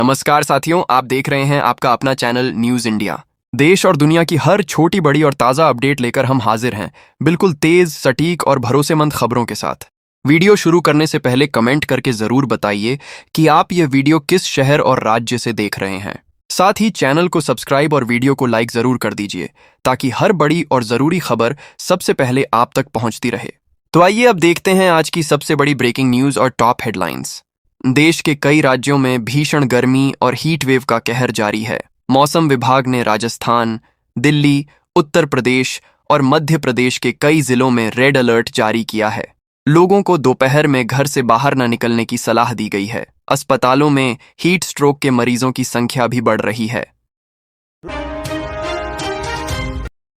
नमस्कार साथियों, आप देख रहे हैं आपका अपना चैनल न्यूज इंडिया। देश और दुनिया की हर छोटी बड़ी और ताज़ा अपडेट लेकर हम हाजिर हैं, बिल्कुल तेज, सटीक और भरोसेमंद खबरों के साथ। वीडियो शुरू करने से पहले कमेंट करके जरूर बताइए कि आप ये वीडियो किस शहर और राज्य से देख रहे हैं। साथ ही चैनल को सब्सक्राइब और वीडियो को लाइक जरूर कर दीजिए ताकि हर बड़ी और जरूरी खबर सबसे पहले आप तक पहुंचती रहे। तो आइए अब देखते हैं आज की सबसे बड़ी ब्रेकिंग न्यूज और टॉप हेडलाइंस। देश के कई राज्यों में भीषण गर्मी और हीट वेव का कहर जारी है। मौसम विभाग ने राजस्थान, दिल्ली, उत्तर प्रदेश और मध्य प्रदेश के कई जिलों में रेड अलर्ट जारी किया है। लोगों को दोपहर में घर से बाहर न निकलने की सलाह दी गई है। अस्पतालों में हीट स्ट्रोक के मरीजों की संख्या भी बढ़ रही है।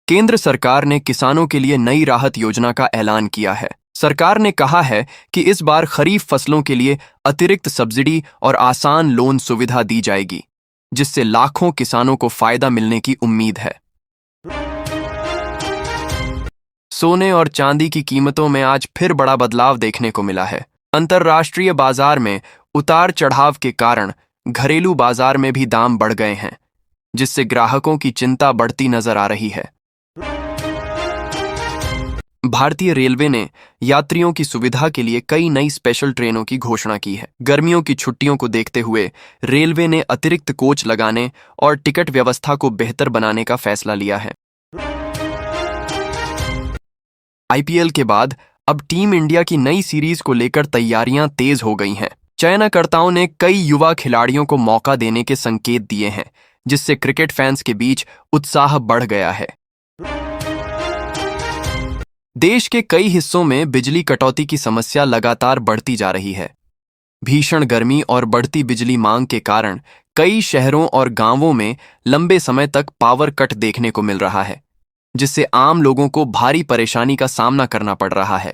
केंद्र सरकार ने किसानों के लिए नई राहत योजना का ऐलान किया है। सरकार ने कहा है कि इस बार खरीफ फसलों के लिए अतिरिक्त सब्सिडी और आसान लोन सुविधा दी जाएगी, जिससे लाखों किसानों को फायदा मिलने की उम्मीद है। सोने और चांदी की कीमतों में आज फिर बड़ा बदलाव देखने को मिला है। अंतर्राष्ट्रीय बाजार में उतार चढ़ाव के कारण घरेलू बाजार में भी दाम बढ़ गए हैं, जिससे ग्राहकों की चिंता बढ़ती नजर आ रही है। भारतीय रेलवे ने यात्रियों की सुविधा के लिए कई नई स्पेशल ट्रेनों की घोषणा की है। गर्मियों की छुट्टियों को देखते हुए रेलवे ने अतिरिक्त कोच लगाने और टिकट व्यवस्था को बेहतर बनाने का फैसला लिया है। आईपीएल के बाद अब टीम इंडिया की नई सीरीज को लेकर तैयारियां तेज हो गई हैं। चयनकर्ताओं ने कई युवा खिलाड़ियों को मौका देने के संकेत दिए हैं, जिससे क्रिकेट फैंस के बीच उत्साह बढ़ गया है। देश के कई हिस्सों में बिजली कटौती की समस्या लगातार बढ़ती जा रही है। भीषण गर्मी और बढ़ती बिजली मांग के कारण कई शहरों और गांवों में लंबे समय तक पावर कट देखने को मिल रहा है, जिससे आम लोगों को भारी परेशानी का सामना करना पड़ रहा है।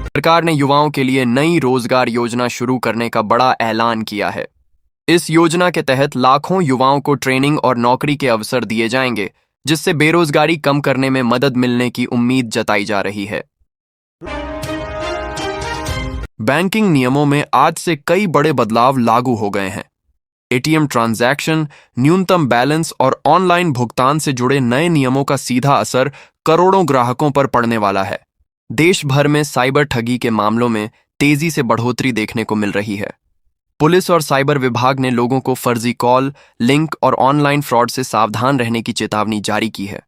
सरकार ने युवाओं के लिए नई रोजगार योजना शुरू करने का बड़ा ऐलान किया है। इस योजना के तहत लाखों युवाओं को ट्रेनिंग और नौकरी के अवसर दिए जाएंगे, जिससे बेरोजगारी कम करने में मदद मिलने की उम्मीद जताई जा रही है। बैंकिंग नियमों में आज से कई बड़े बदलाव लागू हो गए हैं। एटीएम ट्रांजैक्शन, न्यूनतम बैलेंस और ऑनलाइन भुगतान से जुड़े नए नियमों का सीधा असर करोड़ों ग्राहकों पर पड़ने वाला है। देश भर में साइबर ठगी के मामलों में तेजी से बढ़ोतरी देखने को मिल रही है। पुलिस और साइबर विभाग ने लोगों को फर्जी कॉल, लिंक और ऑनलाइन फ्रॉड से सावधान रहने की चेतावनी जारी की है।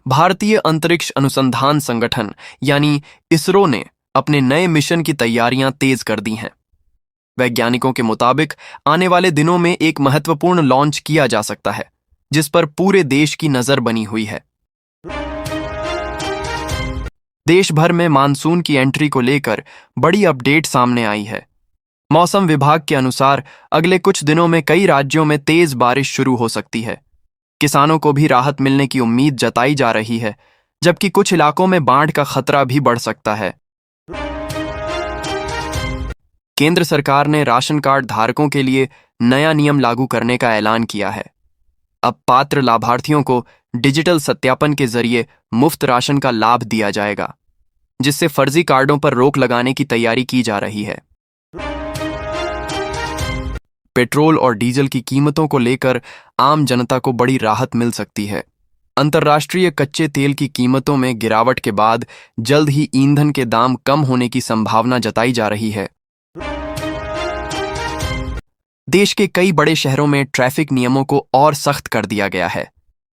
भारतीय अंतरिक्ष अनुसंधान संगठन यानी इसरो ने अपने नए मिशन की तैयारियां तेज कर दी हैं। वैज्ञानिकों के मुताबिक आने वाले दिनों में एक महत्वपूर्ण लॉन्च किया जा सकता है, जिस पर पूरे देश की नजर बनी हुई है। देश भर में मानसून की एंट्री को लेकर बड़ी अपडेट सामने आई है। मौसम विभाग के अनुसार अगले कुछ दिनों में कई राज्यों में तेज बारिश शुरू हो सकती है। किसानों को भी राहत मिलने की उम्मीद जताई जा रही है, जबकि कुछ इलाकों में बाढ़ का खतरा भी बढ़ सकता है। केंद्र सरकार ने राशन कार्ड धारकों के लिए नया नियम लागू करने का ऐलान किया है। अब पात्र लाभार्थियों को डिजिटल सत्यापन के जरिए मुफ्त राशन का लाभ दिया जाएगा, जिससे फर्जी कार्डों पर रोक लगाने की तैयारी की जा रही है। पेट्रोल और डीजल की कीमतों को लेकर आम जनता को बड़ी राहत मिल सकती है। अंतर्राष्ट्रीय कच्चे तेल की कीमतों में गिरावट के बाद जल्द ही ईंधन के दाम कम होने की संभावना जताई जा रही है। देश के कई बड़े शहरों में ट्रैफिक नियमों को और सख्त कर दिया गया है।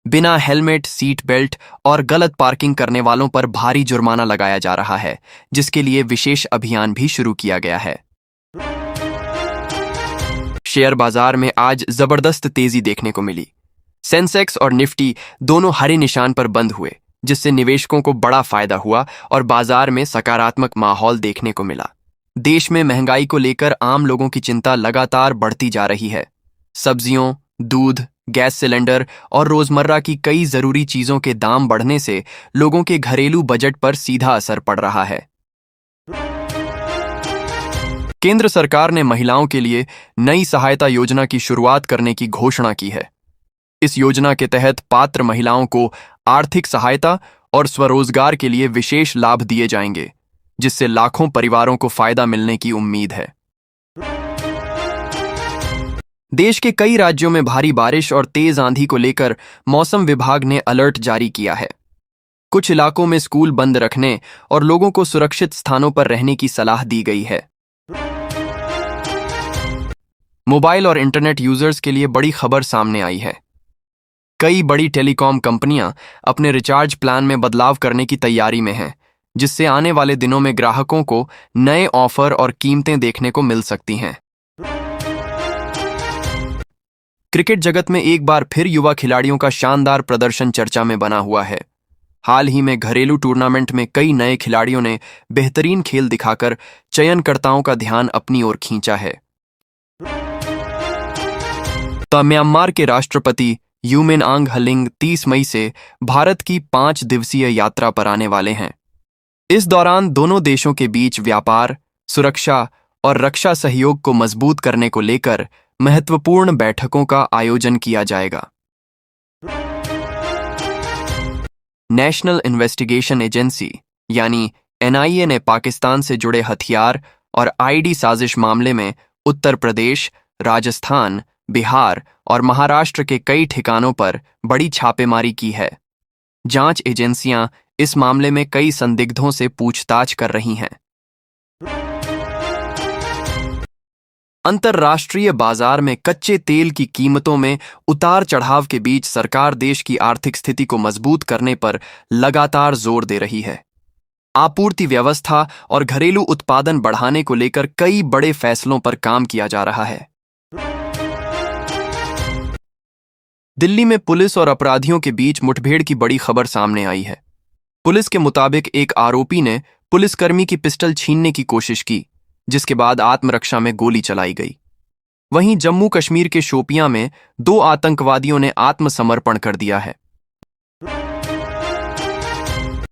बिना हेलमेट, सीट बेल्ट और गलत पार्किंग करने वालों पर भारी जुर्माना लगाया जा रहा है, जिसके लिए विशेष अभियान भी शुरू किया गया है। शेयर बाजार में आज जबरदस्त तेजी देखने को मिली। सेंसेक्स और निफ्टी दोनों हरे निशान पर बंद हुए, जिससे निवेशकों को बड़ा फायदा हुआ और बाजार में सकारात्मक माहौल देखने को मिला। देश में महंगाई को लेकर आम लोगों की चिंता लगातार बढ़ती जा रही है। सब्जियों, दूध, गैस सिलेंडर और रोजमर्रा की कई जरूरी चीजों के दाम बढ़ने से लोगों के घरेलू बजट पर सीधा असर पड़ रहा है। केंद्र सरकार ने महिलाओं के लिए नई सहायता योजना की शुरुआत करने की घोषणा की है। इस योजना के तहत पात्र महिलाओं को आर्थिक सहायता और स्वरोजगार के लिए विशेष लाभ दिए जाएंगे, जिससे लाखों परिवारों को फायदा मिलने की उम्मीद है। देश के कई राज्यों में भारी बारिश और तेज आंधी को लेकर मौसम विभाग ने अलर्ट जारी किया है। कुछ इलाकों में स्कूल बंद रखने और लोगों को सुरक्षित स्थानों पर रहने की सलाह दी गई है। मोबाइल और इंटरनेट यूजर्स के लिए बड़ी खबर सामने आई है। कई बड़ी टेलीकॉम कंपनियां अपने रिचार्ज प्लान में बदलाव करने की तैयारी में हैं, जिससे आने वाले दिनों में ग्राहकों को नए ऑफर और कीमतें देखने को मिल सकती हैं। क्रिकेट जगत में एक बार फिर युवा खिलाड़ियों का शानदार प्रदर्शन चर्चा में बना हुआ है। हाल ही में घरेलू टूर्नामेंट में कई नए खिलाड़ियों ने बेहतरीन खेल दिखाकर चयनकर्ताओं का ध्यान अपनी ओर खींचा है। म्यांमार के राष्ट्रपति यू मिन आंग हलिंग 30 मई से भारत की 5 दिवसीय यात्रा पर आने वाले हैं। इस दौरान दोनों देशों के बीच व्यापार, सुरक्षा और रक्षा सहयोग को मजबूत करने को लेकर महत्वपूर्ण बैठकों का आयोजन किया जाएगा। नेशनल इन्वेस्टिगेशन एजेंसी यानी NIA ने पाकिस्तान से जुड़े हथियार और ID साजिश मामले में उत्तर प्रदेश, राजस्थान, बिहार और महाराष्ट्र के कई ठिकानों पर बड़ी छापेमारी की है। जांच एजेंसियां इस मामले में कई संदिग्धों से पूछताछ कर रही हैं। अंतर्राष्ट्रीय बाजार में कच्चे तेल की कीमतों में उतार चढ़ाव के बीच सरकार देश की आर्थिक स्थिति को मजबूत करने पर लगातार जोर दे रही है। आपूर्ति व्यवस्था और घरेलू उत्पादन बढ़ाने को लेकर कई बड़े फैसलों पर काम किया जा रहा है। दिल्ली में पुलिस और अपराधियों के बीच मुठभेड़ की बड़ी खबर सामने आई है। पुलिस के मुताबिक एक आरोपी ने पुलिसकर्मी की पिस्टल छीनने की कोशिश की, जिसके बाद आत्मरक्षा में गोली चलाई गई। वहीं जम्मू कश्मीर के शोपियां में 2 आतंकवादियों ने आत्मसमर्पण कर दिया है।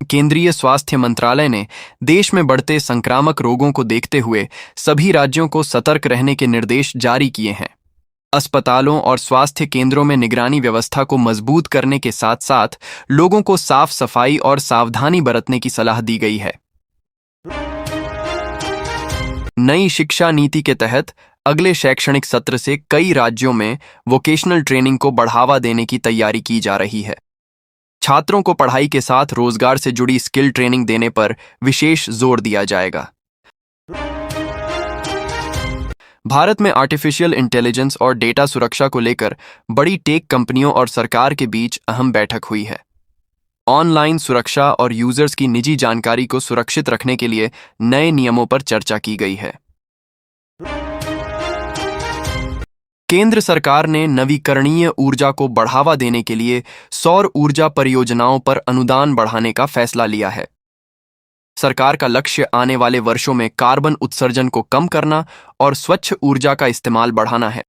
केंद्रीय स्वास्थ्य मंत्रालय ने देश में बढ़ते संक्रामक रोगों को देखते हुए सभी राज्यों को सतर्क रहने के निर्देश जारी किए हैं। अस्पतालों और स्वास्थ्य केंद्रों में निगरानी व्यवस्था को मजबूत करने के साथ साथ लोगों को साफ सफाई और सावधानी बरतने की सलाह दी गई है। नई शिक्षा नीति के तहत अगले शैक्षणिक सत्र से कई राज्यों में वोकेशनल ट्रेनिंग को बढ़ावा देने की तैयारी की जा रही है। छात्रों को पढ़ाई के साथ रोजगार से जुड़ी स्किल ट्रेनिंग देने पर विशेष जोर दिया जाएगा। भारत में आर्टिफिशियल इंटेलिजेंस और डेटा सुरक्षा को लेकर बड़ी टेक कंपनियों और सरकार के बीच अहम बैठक हुई है। ऑनलाइन सुरक्षा और यूजर्स की निजी जानकारी को सुरक्षित रखने के लिए नए नियमों पर चर्चा की गई है। केंद्र सरकार ने नवीकरणीय ऊर्जा को बढ़ावा देने के लिए सौर ऊर्जा परियोजनाओं पर अनुदान बढ़ाने का फैसला लिया है। सरकार का लक्ष्य आने वाले वर्षों में कार्बन उत्सर्जन को कम करना और स्वच्छ ऊर्जा का इस्तेमाल बढ़ाना है।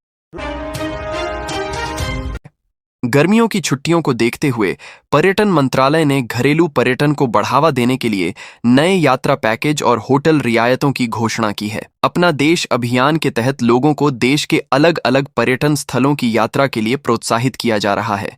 गर्मियों की छुट्टियों को देखते हुए पर्यटन मंत्रालय ने घरेलू पर्यटन को बढ़ावा देने के लिए नए यात्रा पैकेज और होटल रियायतों की घोषणा की है। अपना देश अभियान के तहत लोगों को देश के अलग अलग पर्यटन स्थलों की यात्रा के लिए प्रोत्साहित किया जा रहा है।